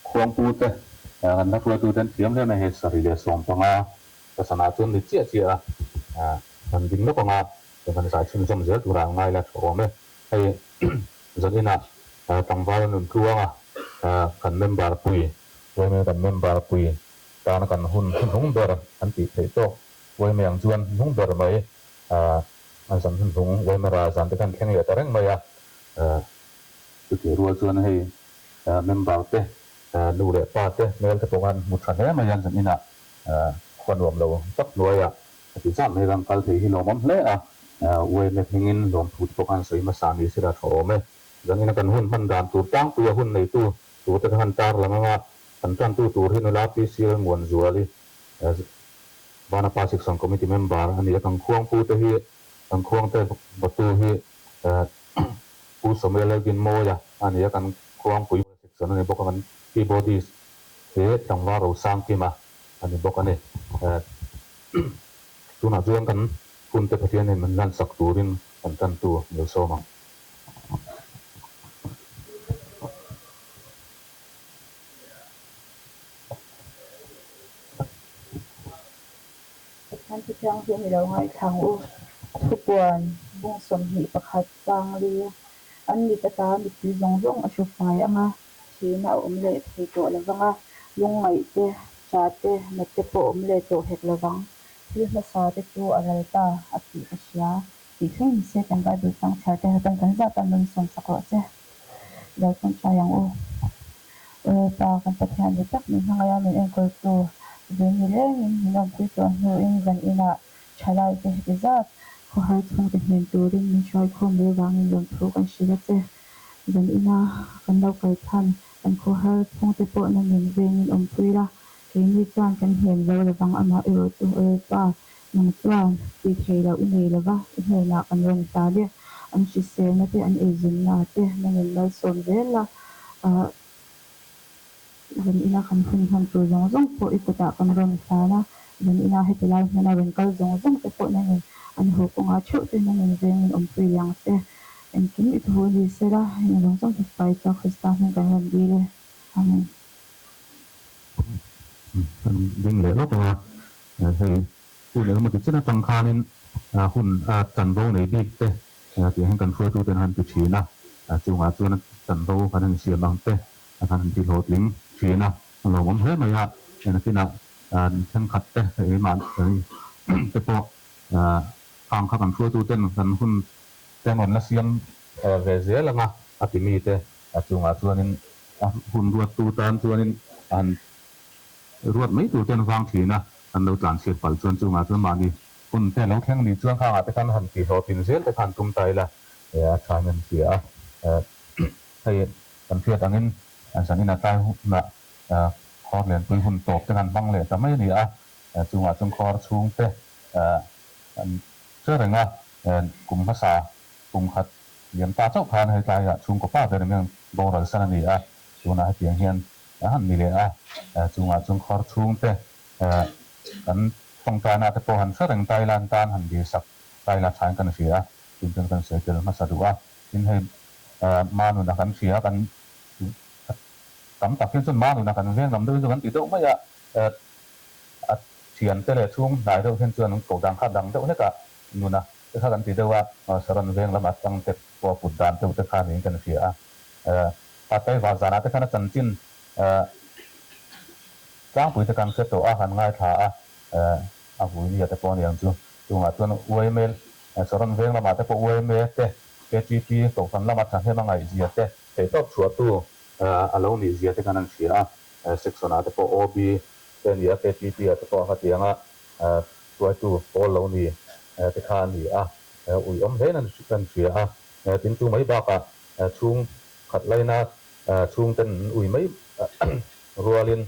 khuang pu te kan na tu ten thiam le na he sari le som panga ta sana chun ni chia chia kan ding no panga kan sa chim som zel tu ra ngai la tho me hei zanina tangwal nun tuanga kan member pui we me kan member pui ta na kan hun hung dor an ti thei to we me ang chuan hung dor mai an san hung we me ra san te kan kheng le ta reng mai tu ti ruwa chuan hei member te nu le pa te mel te pongan mu than he ma yan zanina kwan rom lo tak noya ti zam he ram kal thei hi lo mom hle we me hingin lom phut pokan sei ma sami sira tho me zanina kan hun man dan tur tang tu hun nei tu te han tar langa kan tan tu tur hin la pi sil mon zuali bana pasik sang committee member ani kan khuang pu te hi kan khuang te batu hi pu somela gin moya ani kan khuang pu section ani bokan ki bodies he tangwa ro sang ki ma ani bokane tuna chuan kan kun te pathian nei man lan sak turin kan tan tu mel somaท่านที่จ้างที่เราให้ทางอุทุกวันบุ้งสมหิประคัดจางลีอันนี้ตามีปีจงจงอชุไฟอ่ะที่น่าอมเละที่ตัวละวังลุงไงเตะชาเตะนัดเตะปอมเละตัวเห็ดละวังที่มาสาเตะตัวอะไรตาอภิปัชญาที่ซึ่งเสกันได้ดูตั้งชาเตะตั้งกันจะตั้งมันส่งสักว่าเจ้เราต้องใช้ยังตากันประทานจักมีทั้งยามีเองก็ตัวเดี๋ยวนี้เลยมีน้องคุยตัวเราเองกันอินะชาลายเตะกิจวัตรเขาหายทงเตะเห็นตัวเรื่องมีช่วยข้อมือวางเงินทุกันชีวิตเจ้กันอินะกันเราไปทันกันเขาหายทงเตะปนนั่งเงินเวงินคุยละเรื่องนี้จานกันเห็นเราระวังอามาตัวป้านังตัวตีเทเราอินเลยละวะอินเลยละกันวันตาเดียอันชิเซนเตะอันเอจินนาเตะนั่งเงินเราส่วนเวละdan ina kan hun han tu zong zong po ikuta kan ron sana dan ina heti lai na ron kal zong zong te po na ngin an ho ko nga chu te na ngin zeng in pui yang se en kin it ho li se ra in zong zong te pai cha khista han kan han di le amen ding le lo pa hei tu le ma ti chena tang khanin hun tan ro nei dik te ti han kan phua tu ten han tu china chunga chuan tan ro kan han siam bang te kan ti lot ling china lo mom he ma ya na kina thang khat te ei man te po khang kha kan phua tu ten kan hun ten on la siam ve ze la nga atimi te chunga chuanin hun ruat tu tan chuanin an ruột mấy tụ tên vang thì na anh đâu tàn xịt phải chuan chung à chuan mà đi kun tên lâu khen đi chuan khang à cái căn hẳn kỳ hồ tin dễ cái căn tung tay là trái mình thì hay cần phiệt anh anh sản in tay là kho liền tôi hun tộp cái căn băng lệ tao mấy đi chung à chung kho chung thế anh chưa rồi nga cùngภาษาcùng khát điểm ta chốc phan hay tay chung có ba cái mình bao rồi sang đi chung là tiếng hiền han mi le chunga chung khor chung te kan tong ta na te po han sa reng Thailand tan han di sak Thailand chan kan sia tin kan se kel ma sa duwa tin he manu na kan sia kan tam ta kin chun manu na kan ven lam du kan ti do ma ya chian te le chung dai do hen chuan ko dang kha dang do ne ka nu na te kha kan ti do wa saran ven lam atang te po put dan te kha ni kan sia patai wa zana te kana chan chin trang bùi kan set to han ngai tha bùi ni te pon yang chu tunga tuan uemail soron veng la ma te po uemail te KGP to kan la ma tha he ma ngai zia te top chua tu alo ni zia te kanan sia section a te po OB te ni KGP te po ha tianga tuai tu po lo ni te khan ni ui he nan kan sia tin tu mai ba ka chung khat laina chung ten ui mai rualin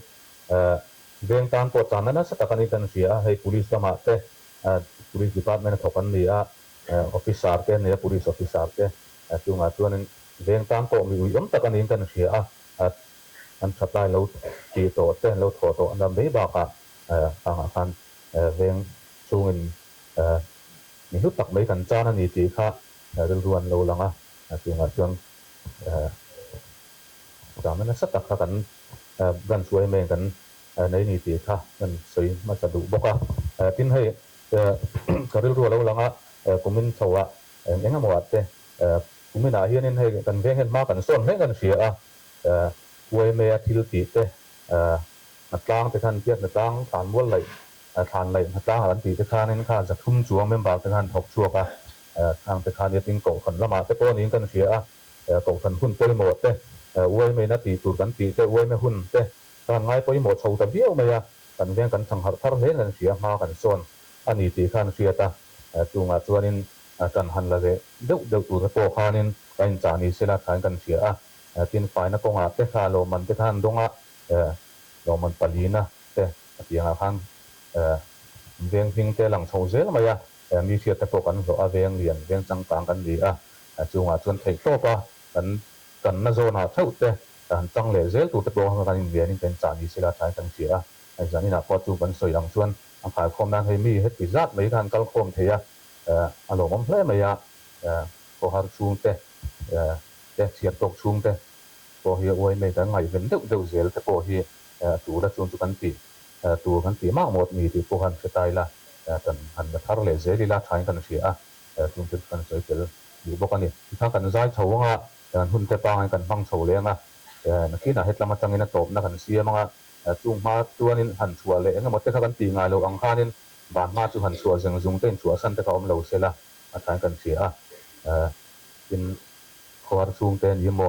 veng tan po chan na sa takani kan sia hei police kama te police department thokan ni officer te ne police officer te chunga chuan veng tan po mi uiom takani kan sia an supply lo ti to te lo tho to an mei ba ka kan veng chungin mi hu tak mai kan chan ani ti kha ruan lo langa chunga chuan cả mình sắp đặtกันกันช่วยเมงกันในนี้ตีค่ะกันสวยมาจะดูบอกว่าทิ้งให้ก็เรื่องแล้วละกุมินชัวยังหมดกุมินอาเฮียนให้กันเวียงกันมากกันส่วนให้กันเสียเวยเมียทิลตีนักล่างไปทันเทียบนักล่างฐานวัวไหลฐานไหลนักล่างหันตีไปข้านี่ข้าจะทุ่มจัวเมมบาไปทันทบชัวทางไปข้าเนี่ยติงโกขันละมาแต่ตัวนี้กันเสียโกขันหุ่นเปรย์หมดเวยไม่นาตีตูกันตีเวยไม่หุ่นการง่ายไปหมดชาวตะเบี้ยวไม่กันเวียงกันสังหารทารเล่นกันเสียมากันส่วนอันนี้ตีข้าเสียจูงตัวนี้กันหันละเลยเดี๋ยวตัวตะโกข้านี่กันจานี่เสียละทานกันเสียทีนฝ่ายนักกงอาแต่ข้าโลมันแต่ท่านดงโลมันปลีนะแต่ที่ยังข้างเวียงพิงแต่หลังชาวเซลมามีเสียตะโกกันเราเวียงเรียนเวียงจังกลางกันดีจูงจนไทยโตปะกันน่าโซน่าเท่าแต่จังเลยเซลตัวตะโกกันเวียนนี่เป็นจานี่เสียละทานกันเสียจานี่นะพอจูกันสวยหลังชวนอังขายคอมนั้นให้มีเฮ็ดปิจัดไม่ทันกัลคอมเทียอารมณ์มันเพลย์ไม่พอหาชูงแต่เสียตกชูงแต่พอเฮียอวยไม่แต่ไงเป็นเดือดเสียแต่พอเฮียตัวละชูงตัวกันตีมากหมดมีที่พอหันสไตล์ละแต่หันมาทาร์เลเซลีละทายกันเสียชูงกันสวยเกินอยู่บอกกันนี่ถ้ากันใจเฉาว่าหุ่นแต่ปางกันฟังเฉาเลยนักขี้น่ะเฮ็ดละมาจังนี่นะตบนักกันเสียมั้งจูงมาตัวนี้หันชัวเลยงั้นหมดแต่ถ้ากันตีง่ายเราอังคานี่บานมาจูหันชัวเสียงจุงเต้นชัวสั้นแต่เขาเราเสียละทายกันเสียเป็นขวาสูงเต้นยิ่งบ่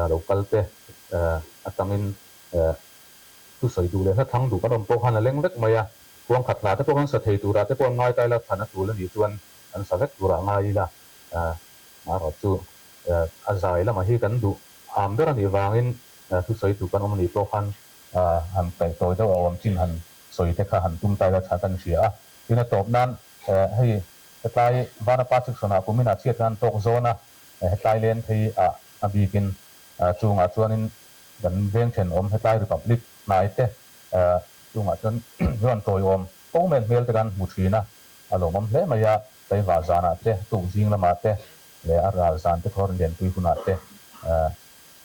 เราคัลเต้ตังอินทุสอยดูเลยถ้าทั้งดูก็ต้องโปหันละเล็งเล็กมาพวงขัดหลาแต่พวกนั้นสะเทตูระแต่พวงง่ายใจละฐานตูแล้วดีจวนอันสะเล็กตูระง่ายละมาหอจูอาศัยละมาให้กันดูเดินนี่วางอินทุสอยดูกันอมันนี่โปหันหันแต่ตัวเจ้าอมจินหันสอยแต่ข้าหันตุ้มใจละชากันเสียที่นั่นตบนั้นให้ใต้บ้านป้าศึกษาผมไม่น่าเชื่อกันตกโซนให้ใต้เลนที่บีกินจูงจวนนี้กันเวียงเช่นอมให้ใต้หรือกับลิกนายเต้จูงจวนย้อนตัวอมโอ้เมนเมลกันมุชีนะอารมณ์มันเละมายาไปวาจานะเต้ตุจิงละมาเต้เลยอาราซานเต้ทอร์เรียนตุยคุณาเต้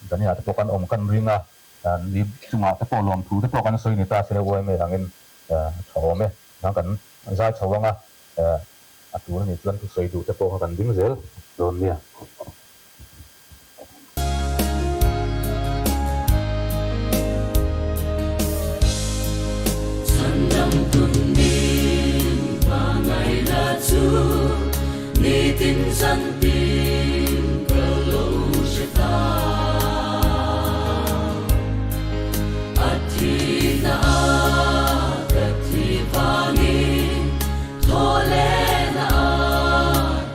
ตอนนี้อาจจะพวกกันอมกันริงรีบจูงเต้พอลมถูเต้พอกันสวยนี่ตาเสียวยไม่ทางเงินชาวเมทางกันใจชาวงตัวนี้จวนทุสอยดูเต้พอกันดิ้งเซลโดนเนี่ยNitin santim kalau syeta Atina ketivani Tolena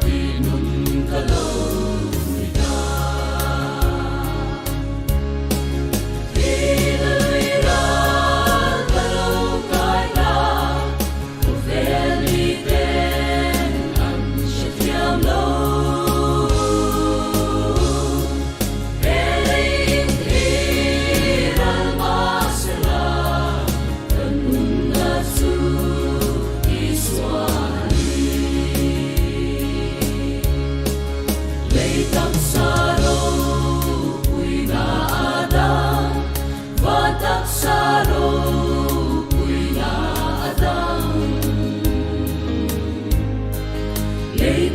dinun kalau ida Iluira kalau kaya Uvelite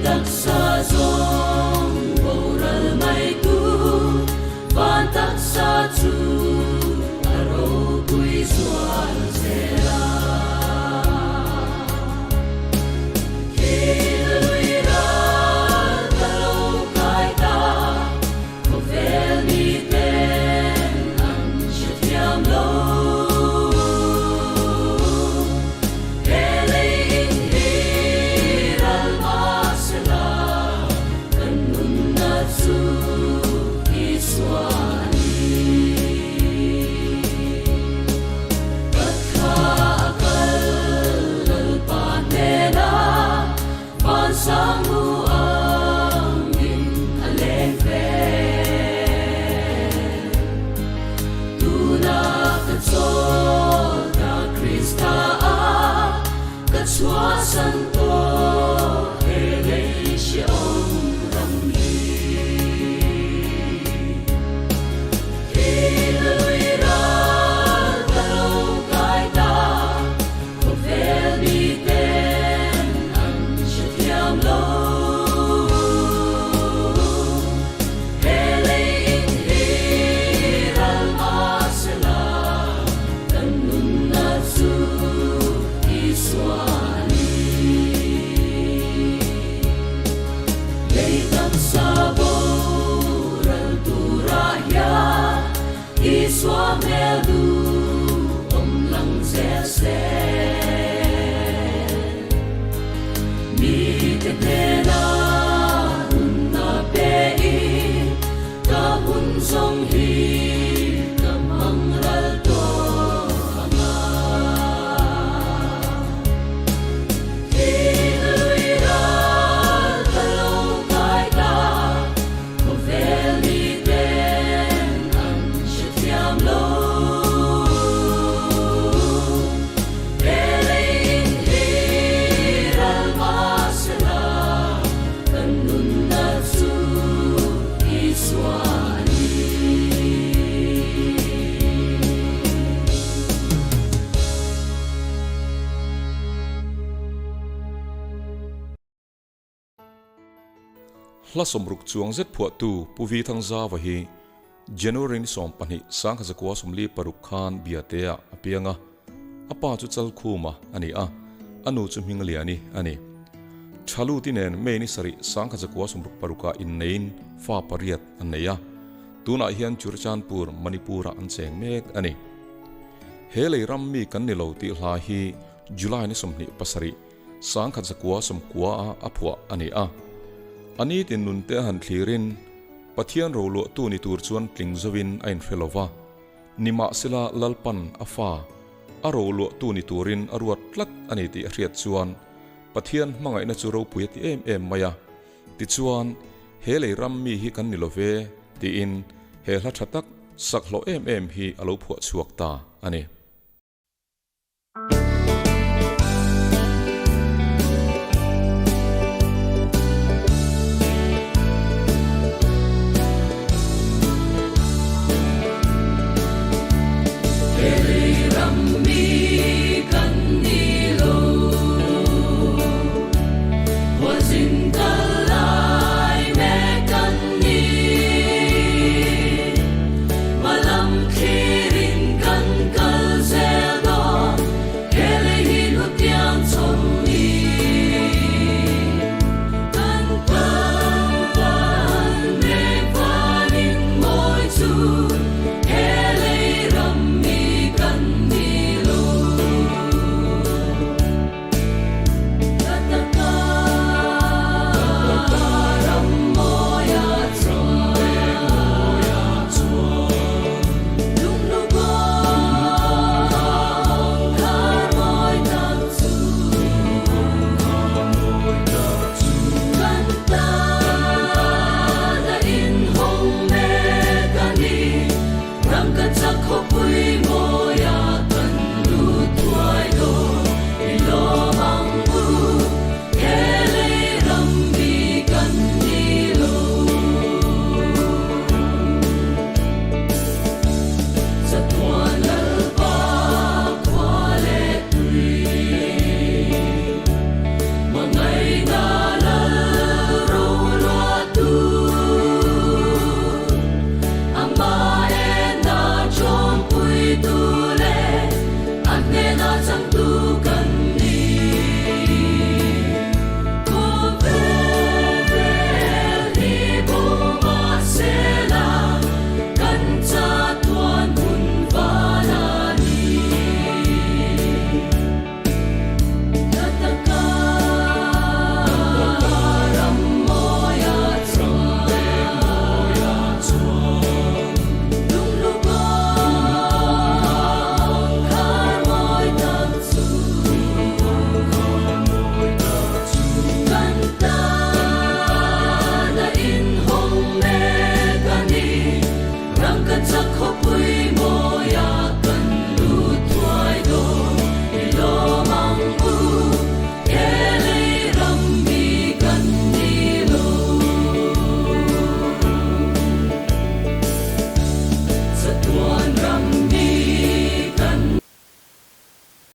Taksa zong boral mai tu van taksa tu aro kui suan sera Kiluira kalau kaita kovel ni ten an shetiam lo Samu angin alengfe Tuna katsol na Krista Katswa santo Elei siyong ramli song hi kamang ral to anga hi lui ra talong kai ka ko vel ni den an shitiam lo elein hi ral masala kanun na su iswani hla somruk chuang zet phua tu puvi thang za wa hi January ni som pani sang kha zakwa somli paruk khan biatea apianga apa chu chal khuma ani a anu chu mingli ani ani thalu tinen me ni sari sang kha zakwa somruk paruka in nein fa pariat anneya tuna hian churchanpur manipura an cheng mek ani helei rammi kan ni lo ti hla hi July ni somni pasari sang kha zakwa somkwa a aphwa ani a ani tin nun te han thlirin pathian rolo tu ni tur chuan tlingzawin ain felova nima sila lalpan afa arolo tu ni turin aruat tlak ani ti hriat chuan pathian mangai na churo puiti em maya ti chuan helei rammi hi kan nilove ti in he hla thatak saklo em hi alo phua chuak ta ani